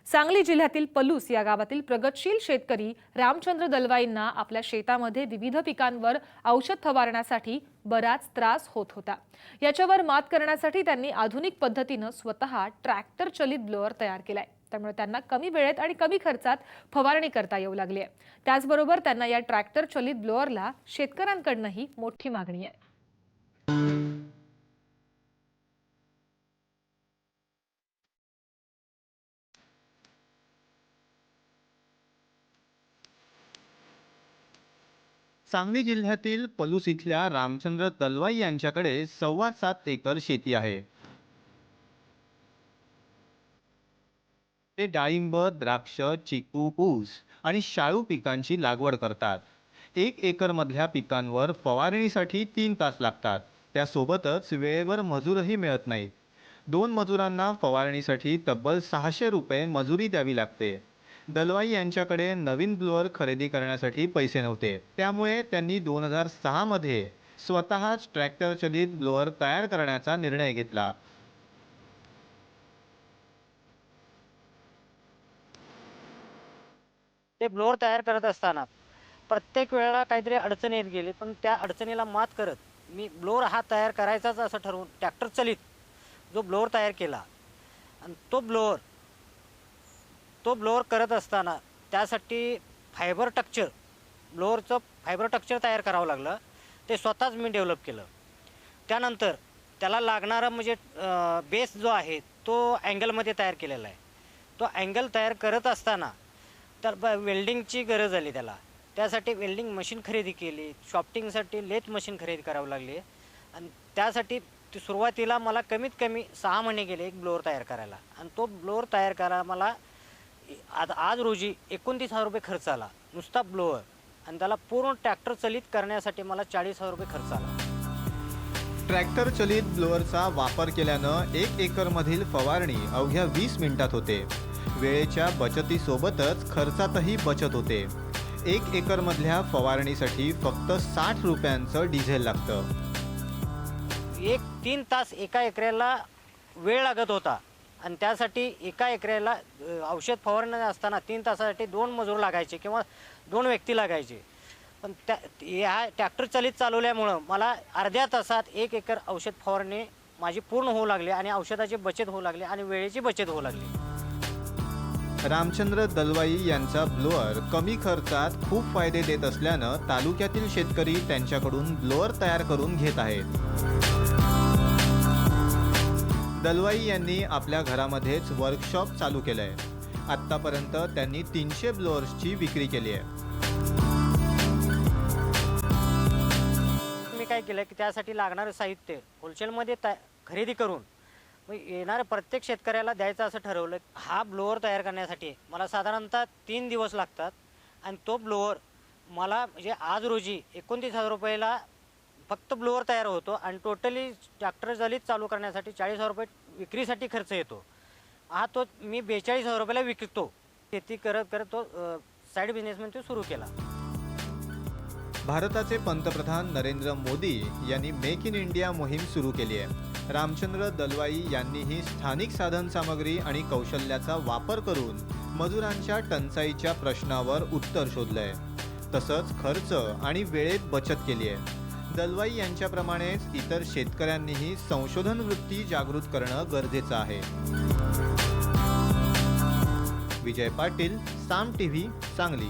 सांगली जिल्ह्यातील पलूस या गावातील प्रगतशील शेतकरी रामचंद्र दलवाईंना आपल्या शेतामध्ये विविध पिकांवर औषध फवारण्यासाठी बराच त्रास होत होता। याच्यावर मात करण्यासाठी त्यांनी आधुनिक पद्धतीने स्वतः ट्रॅक्टर चलित ब्लोअर तयार केलाय। त्यामुळे त्यांना कमी वेळेत आणि कमी खर्चात फवारणी करता येऊ लागली आहे। त्याचबरोबर त्यांना या ट्रॅक्टर चलित ब्लोअरला शेतकऱ्यांकडूनही मोठी मागणी आहे। सांगली जिल्ह्यातील पलूस इथल्या रामचंद्र दलवाई यांच्याकडे 7.25 एकर शेती आहे। ते डाळिंब, द्राक्ष, चिकू, ऊस आणि शाळू पिकांची लागवड करतात। 1 एकर मधल्या पिकांवर फवारणीसाठी 3 तास लागतात। त्यासोबतच वेळेवर मजूरही मिळत नाहीत। 2 मजुरांना फवारणीसाठी तब्बल 600 रुपये मजुरी द्यावी लागते। दलवाई यांच्याकडे नवीन ब्लोअर खरेदी करण्यासाठी पैसे नव्हते, त्यामुळे त्यांनी 2006 मध्ये स्वतःच ट्रॅक्टर चलित ब्लोअर तयार करण्याचा निर्णय घेतला। ते ब्लोअर तयार करत असताना प्रत्येक वेळेला काहीतरी अडचण येत गेली, पण त्या अडचणीला मात करत मी ब्लोअर हा तयार करायचाच असं ठरवून ट्रॅक्टर चलित जो ब्लोअर तयार केला। आणि तो ब्लोअर करत असताना त्यासाठी फायबर टेक्स्चर तयार करावं लागलं। ते स्वतःच मी डेव्हलप केलं। त्यानंतर त्याला लागणारा म्हणजे बेस जो आहे तो अँगलमध्ये तयार केलेला आहे। तो अँगल तयार करत असताना तर वेल्डिंगची गरज आली त्याला। त्यासाठी वेल्डिंग मशीन खरेदी केली। शॉफ्टिंगसाठी लेथ मशीन खरेदी करावी लागली। आणि त्यासाठी सुरुवातीला मला कमीत कमी 6 महिने गेले एक ब्लोअर तयार करायला। आणि तो ब्लोअर तयार करायला मला आज रोजी 29,000 रुपये खर्च आला नुसता ब्लोअर। आणि त्याला पूर्ण ट्रॅक्टर चलित करण्यासाठी मला 40,000 रुपये खर्च आला। ट्रॅक्टर चलित ब्लोअरचा वापर केल्यानं 1 एकर मधील फवारणी अवघ्या 20 मिनिटात होते। वेळेच्या बचतीसोबतच खर्चातही बचत होते। 1 एकर मधल्या फवारणीसाठी फक्त 60 रुपयांचं डिझेल लागतं। 3 तास एका एकराला वेळ लागत होता। आणि त्यासाठी एका एकराला औषध फवारणी असताना 3 तासासाठी 2 मजूर लागायचे किंवा 2 व्यक्ती लागायचे। पण ह्या ट्रॅक्टर चलित चालवल्यामुळं मला अर्ध्या तासात 1 एकर औषध फवारणी माझी पूर्ण होऊ लागली आणि औषधाची बचत होऊ लागली आणि वेळेची बचत होऊ लागली। रामचंद्र दलवाई यांचा ब्लोअर कमी खर्चात खूप फायदे देत असल्यानं तालुक्यातील शेतकरी त्यांच्याकडून ब्लोअर तयार करून घेत आहेत। दलवाई यांनी आपल्या घरामध्येच वर्कशॉप चालू केलंय। आतापर्यंत त्यांनी 300 ब्लोअर्सची विक्री केली आहे। मी काय केलं की त्यासाठी लागणारं साहित्य होलसेलमध्ये खरेदी करून येणाऱ्या प्रत्येक शेतकऱ्याला द्यायचं असं ठरवलं। हा ब्लोअर तयार करण्यासाठी मला साधारणतः 3 दिवस लागतात। आणि तो ब्लोअर मला म्हणजे आज रोजी 29,000 रुपयाला फक्त ब्लोअर तयार होतो। आणि टोटली ट्रॅक्टर चलित चालू करण्यासाठी 40,000 रुपये विक्रीसाठी खर्च येतो। हा तो मी 42,000 रुपयाला विकतो। शेती करत करत तो साईड बिझनेस म्हणून सुरू केला। भारताचे पंतप्रधान नरेंद्र मोदी यांनी मेक इन इंडिया मोहीम सुरू केली आहे। रामचंद्र दलवाई यांनीही स्थानिक साधन सामग्री आणि कौशल्याचा वापर करून मजुरांच्या टंचाईच्या प्रश्नावर उत्तर शोधलंय। तसंच खर्च आणि वेळेत बचत केली आहे। दलवाई यांच्याप्रमाणेच इतर शेतकऱ्यांनीही संशोधन वृत्ती जागृत करणं गरजेचं आहे। विजय पाटील, साम टीव्ही, सांगली।